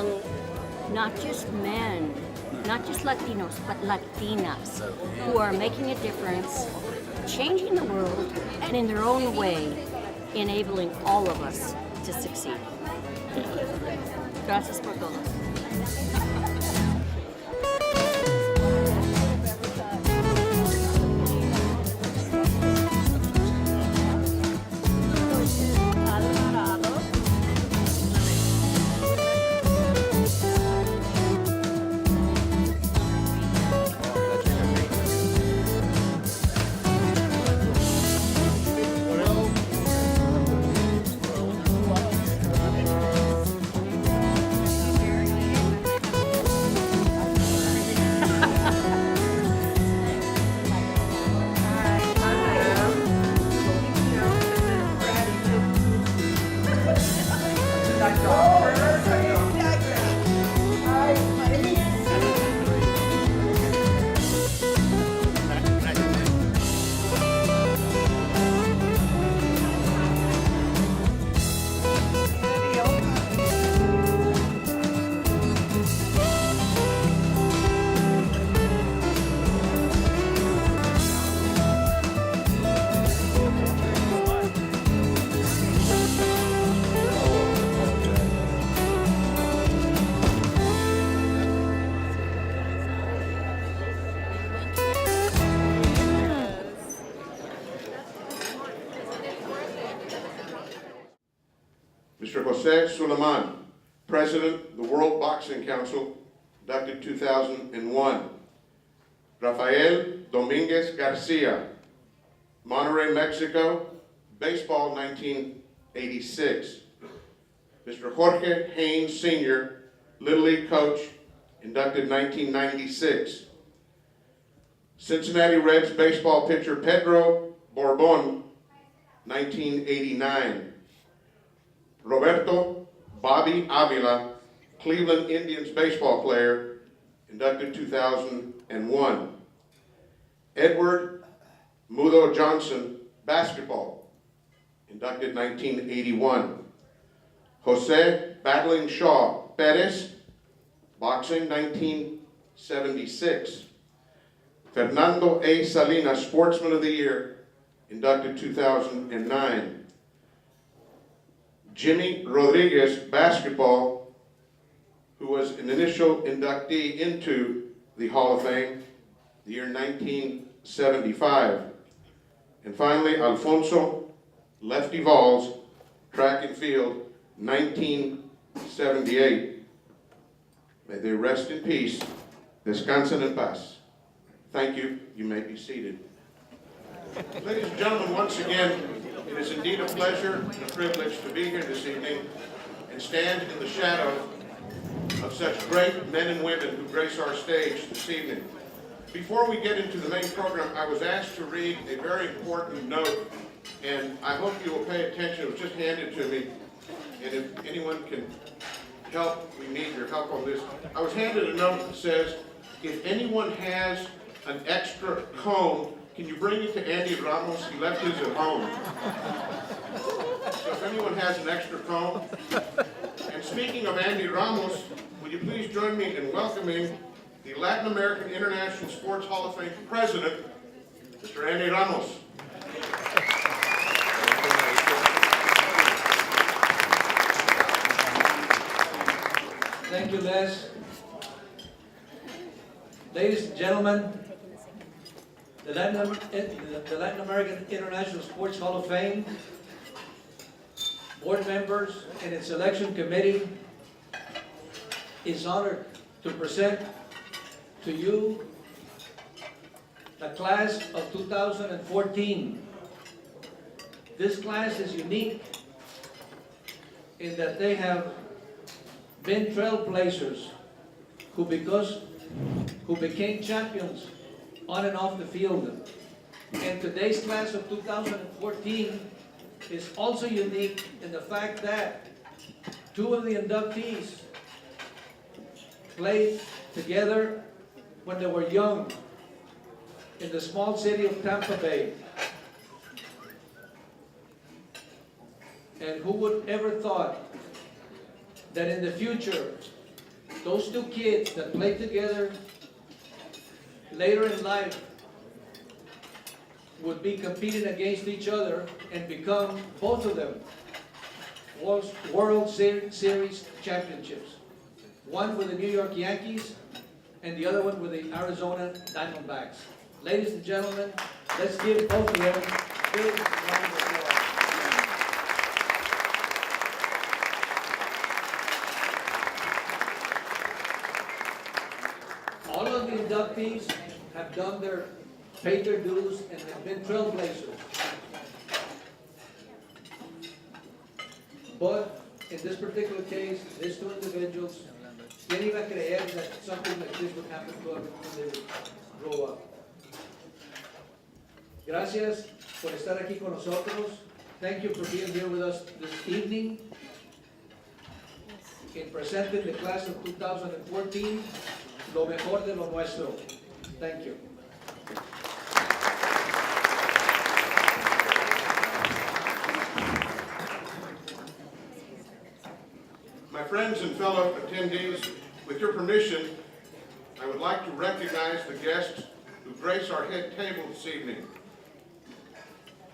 among not just men, not just Latinos, but Latinas who are making a difference, changing the world, and in their own way, enabling all of us to succeed. Gracias por todo. Mr. Jose Suleiman, President of the World Boxing Council, inducted 2001. Rafael Dominguez Garcia, Monterrey, Mexico, baseball 1986. Mr. Jorge Haynes Sr., Little League coach, inducted 1996. Cincinnati Reds baseball pitcher Pedro Borbon, 1989. Roberto Bobby Avila, Cleveland Indians baseball player, inducted 2001. Edward Mudo Johnson, basketball, inducted 1981. Jose Battling Shaw Perez, boxing, 1976. Fernando A. Salinas, Sportsman of the Year, inducted 2009. Jimmy Rodriguez, basketball, who was an initial inductee into the Hall of Fame, the year 1975. And finally, Alfonso Lefty Valls, track and field, 1978. May they rest in peace. Descansen en paz. Thank you. You may be seated. Ladies and gentlemen, once again, it is indeed a pleasure and a privilege to be here this evening and stand in the shadow of such great men and women who grace our stage this evening. Before we get into the main program, I was asked to read a very important note, and I hope you will pay attention. It was just handed to me, and if anyone can help, we need your help on this. I was handed a note that says, if anyone has an extra comb, can you bring it to Andy Ramos? He left his at home. So if anyone has an extra comb. And speaking of Andy Ramos, would you please join me in welcoming the Latin American International Sports Hall of Fame President, Mr. Andy Ramos. Thank you, Les. Ladies and gentlemen, the Latin American International Sports Hall of Fame, board members, and its selection committee is honored to present to you the class of 2014. This class is unique in that they have been trailblazers who became champions on and off the field. And today's class of 2014 is also unique in the fact that two of the inductees played together when they were young in the small city of Tampa Bay. And who would ever thought that in the future those two kids that played together later in life would be competing against each other and become, both of them, World Series championships. One with the New York Yankees and the other one with the Arizona Diamondbacks. Ladies and gentlemen, let's give both of them a big round of applause. All of the inductees have paid their dues and have been trailblazers. But in this particular case, these two individuals, ¿quién iba a creer that something like this would happen to them when they would grow up? Gracias por estar aquí con nosotros. Thank you for being here with us this evening in presenting the class of 2014, lo mejor de lo nuestro. Thank you. My friends and fellow attendees, with your permission, I would like to recognize the guests who grace our head table this evening.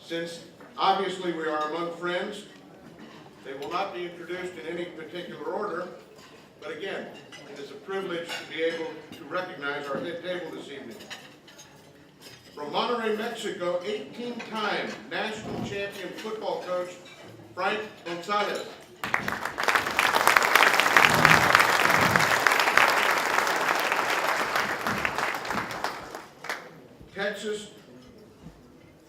Since obviously we are among friends, they will not be introduced in any particular order, but again, it is a privilege to be able to recognize our head table this evening. From Monterrey, Mexico, 18-time national champion football coach, Frank Gonzalez. Texas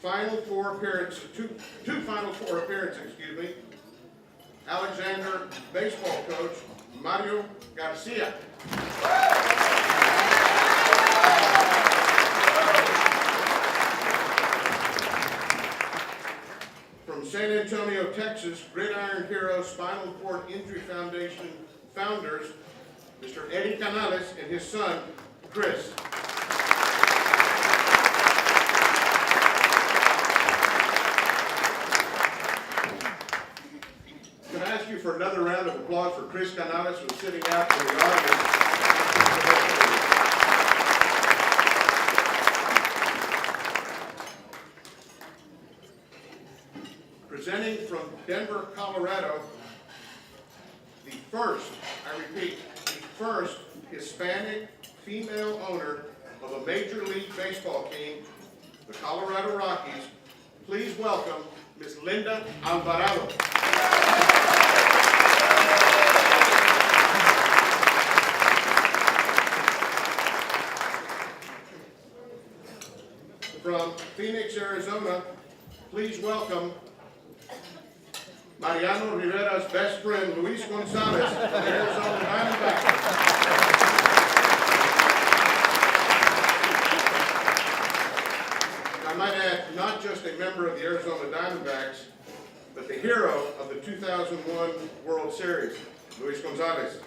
Final Four appearances, two Final Four appearances, excuse me. Alexander baseball coach Mario Garcia. From San Antonio, Texas, Gridiron Heroes Spinal Cord Injury Foundation founders, Mr. Eddie Canales and his son, Chris. For another round of applause for Chris Canales, who's sitting out in the audience. Presenting from Denver, Colorado, the first, I repeat, the first Hispanic female owner of a Major League Baseball team, the Colorado Rockies. Please welcome Ms. Linda Alvarado. From Phoenix, Arizona, please welcome Mariano Rivera's best friend, Luis Gonzalez, of the Arizona Diamondbacks. I might add, not just a member of the Arizona Diamondbacks, but the hero of the 2001 World Series, Luis Gonzalez.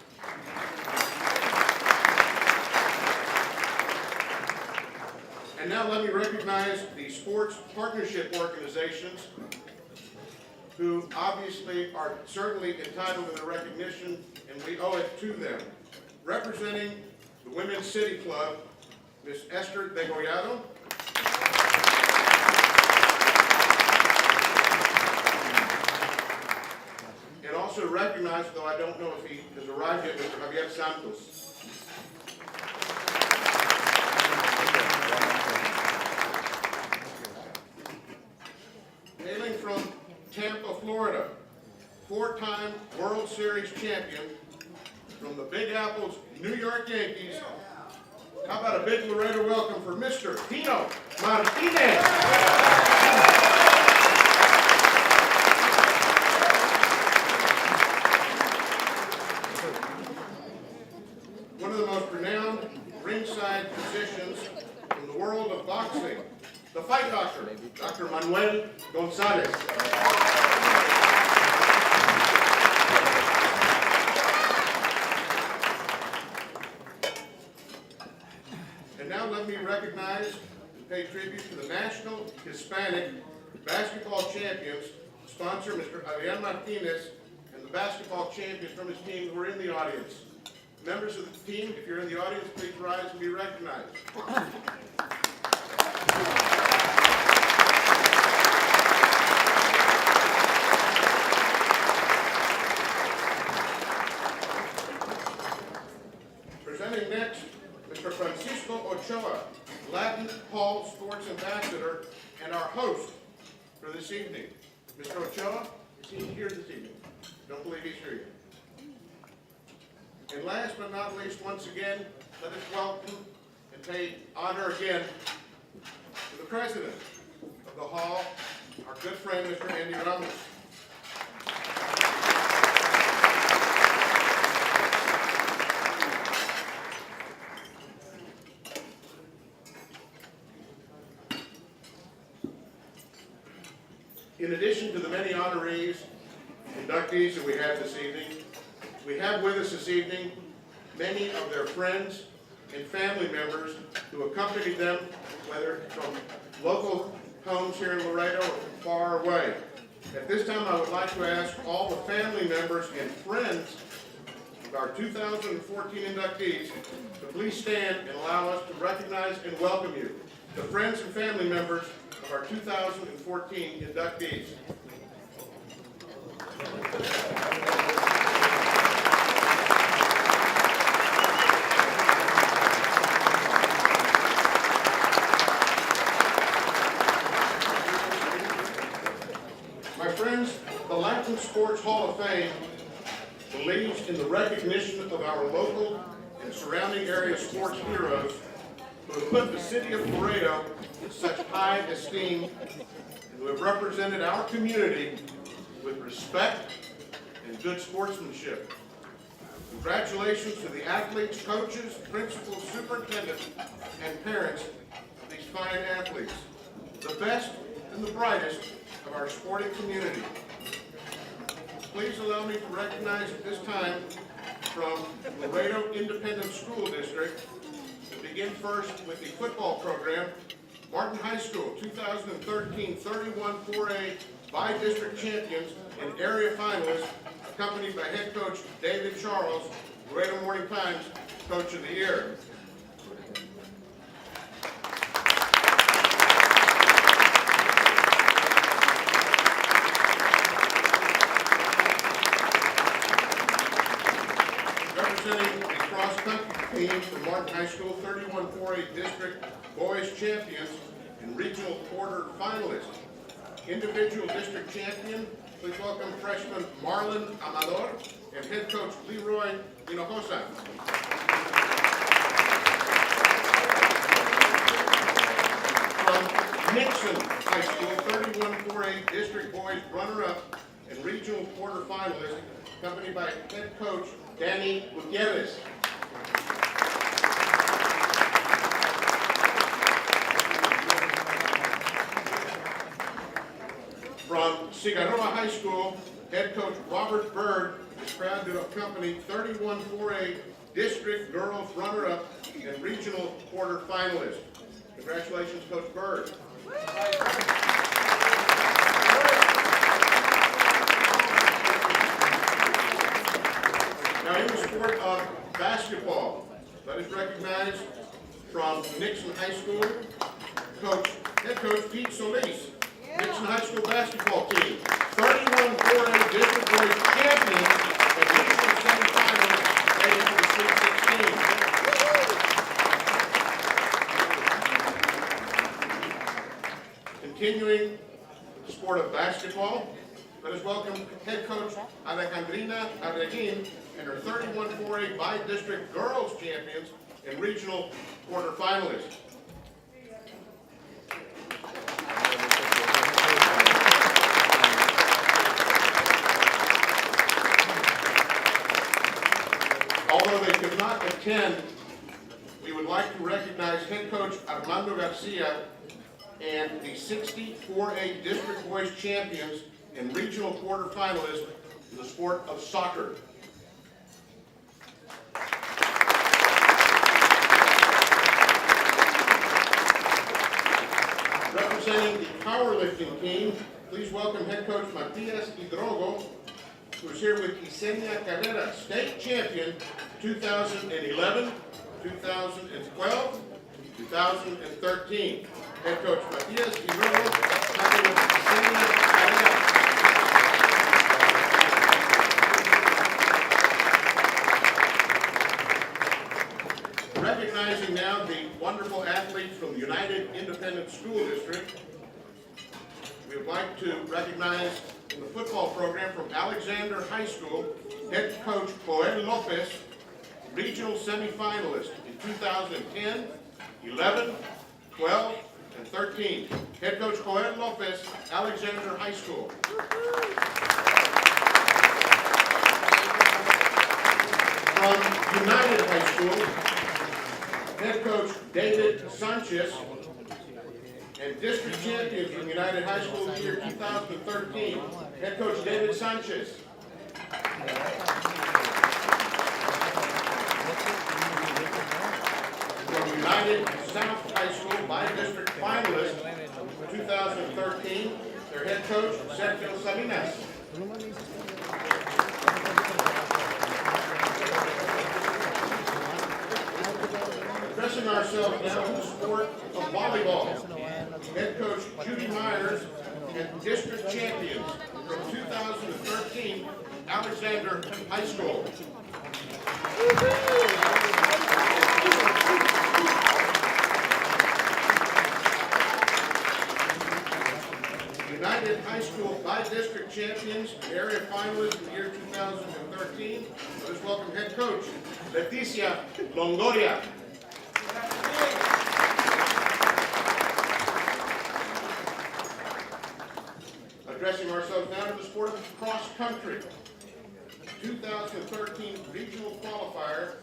And now let me recognize the sports partnership organizations who obviously are certainly entitled to the recognition, and we owe it to them. Representing the Women's City Club, Ms. Esther Degollado. And also recognize, though I don't know if he has arrived yet, Mr. Javier Santos. Hailing from Tampa, Florida, four-time World Series champion from the Big Apple's New York Yankees. How about a big Laredo welcome for Mr. Pino Martinez? One of the most renowned ringside physicians in the world of boxing, the fight doctor, Dr. Manuel Gonzalez. And now let me recognize and pay tribute to the National Hispanic Basketball Champions, sponsor Mr. Adrian Martinez, and the basketball champions from his team who are in the audience. Members of the team, if you're in the audience, please rise and be recognized. Presenting next, Mr. Francisco Ochoa, Latin Hall Sports Ambassador and our host for this evening. Mr. Ochoa, is he here this evening? Don't believe he's here yet. And last but not least, once again, let us welcome and pay honor again to the president of the hall, our good friend, Mr. Andy Ramos. In addition to the many honorees, inductees that we have this evening, we have with us this evening many of their friends and family members who accompanied them, whether from local homes here in Laredo or from far away. At this time, I would like to ask all the family members and friends of our 2014 inductees to please stand and allow us to recognize and welcome you, the friends and family members of our 2014 inductees. My friends, the Latin Sports Hall of Fame believes in the recognition of our local and surrounding area sports heroes who have put the city of Laredo in such high esteem and who have represented our community with respect and good sportsmanship. Congratulations to the athletes, coaches, principals, superintendents, and parents of these fine athletes, the best and the brightest of our sporting community. Please allow me to recognize at this time from Laredo Independent School District, to begin first with the football program, Martin High School 2013 31-4A by-district champions and area finalists, accompanied by head coach David Charles, Laredo Morning Times Coach of the Year. Representing the cross-country team from Martin High School 31-4A district boys champions and regional quarter finalists. Individual district champion, please welcome freshman Marlon Amador and head coach Leroy Hinojosa. From Nixon High School 31-4A district boys runner-up and regional quarter finalist, accompanied by head coach Danny Gutierrez. From Cigarroa High School, head coach Robert Bird is proud to accompany 31-4A district girls runner-up and regional quarter finalist. Congratulations, Coach Bird. Now, in the sport of basketball, let us recognize from Nixon High School, head coach Pete Solis. Nixon High School basketball team, 31-4A district boys champions and regional semifinals heading to the Sweet 16. Continuing the sport of basketball, let us welcome head coach Alejandrina Arreguin and her 31-4A by-district girls champions and regional quarterfinalists. Although they could not attend, we would like to recognize head coach Armando Garcia and the 64A district boys champions and regional quarterfinalists in the sport of soccer. Representing the powerlifting team, please welcome head coach Matias Hidrogo who's here with Yesenia Carrera, state champion 2011, 2012, 2013. Head coach Matias Guerrero, coming with Yesenia Carrera. Recognizing now the wonderful athletes from the United Independent School District, we would like to recognize the football program from Alexander High School, head coach Joel Lopez, regional semifinalist in 2010, 11, 12, and 13. Head coach Joel Lopez, Alexander High School. From United High School, head coach David Sanchez, and district champions from United High School in the year 2013, head coach David Sanchez. From United South High School, by-district finalist 2013, their head coach Sergio Salinas. Addressing ourselves now to the sport of volleyball. Head coach Judy Myers and district champions from 2013, Alexander High School. United High School by-district champions, area finalists in the year 2013. Let us welcome head coach Leticia Longoria. Addressing ourselves now to the sport of cross country. 2013 regional qualifier,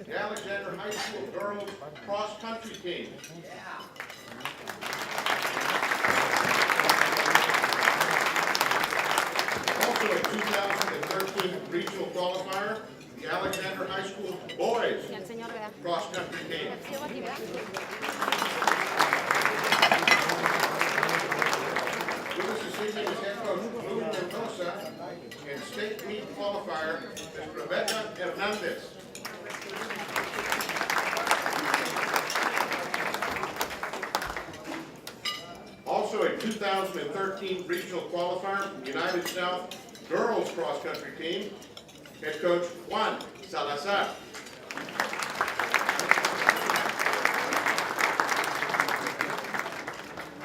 the Alexander High School girls cross country team. Also a 2013 regional qualifier, the Alexander High School boys cross country team. With us this evening is head coach Blue Mendoza and state meet qualifier Ms. Rebecca Hernandez. Also a 2013 regional qualifier from the United South girls cross country team, head coach Juan Salazar.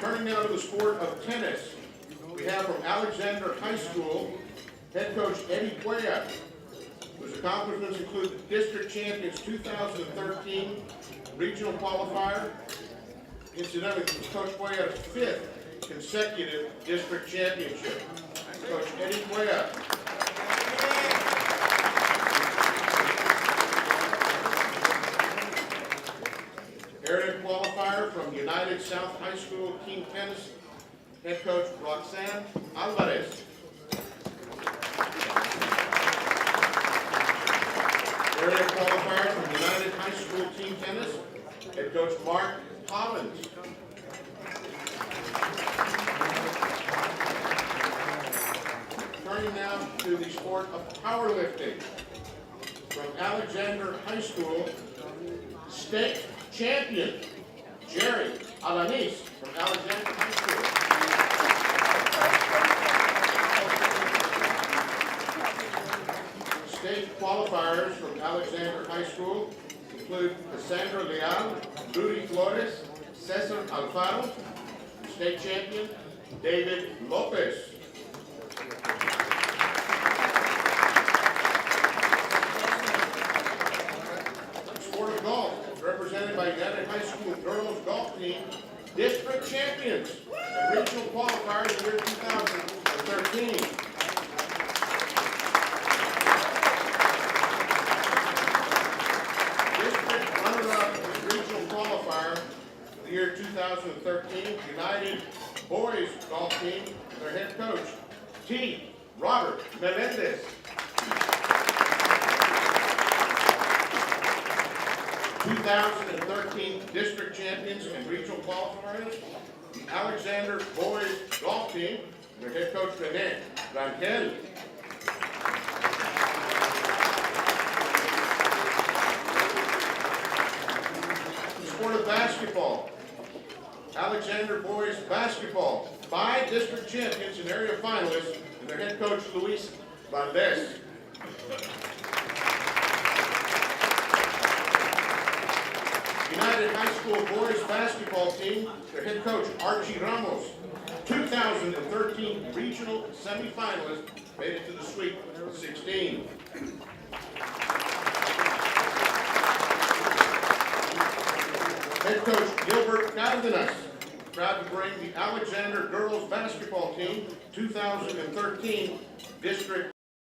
Turning now to the sport of tennis, we have from Alexander High School, head coach Eddie Cuellar, whose accomplishments include the district champions 2013 regional qualifier. Incidentally, this was Coach Cuellar's 5th consecutive district championship. Coach Eddie Cuellar. Area qualifier from United South High School team tennis, head coach Roxanne Alvarez. Area qualifier from United High School team tennis, head coach Mark Collins. Turning now to the sport of powerlifting. From Alexander High School, state champion Jerry Alanis from Alexander High School. State qualifiers from Alexander High School include Cassandra Leal, Rudy Flores, Cesar Alfaro, state champion David Lopez. Sport of golf, represented by United High School girls golf team, district champions and regional qualifiers in the year 2013. District runner-up regional qualifier for the year 2013, United boys golf team, their head coach, T. Robert Melendez. 2013 district champions and regional qualifiers, the Alexander boys golf team, their head coach Rene Rangel. Alexander boys basketball by district champions and area finalists and their head coach Luis Valdez. United High School boys basketball team, their head coach Archie Ramos, 2013 regional semifinalists, made it to the Sweet 16. Head coach Gilbert Cardenas, proud to bring the Alexander girls basketball team, 2013 district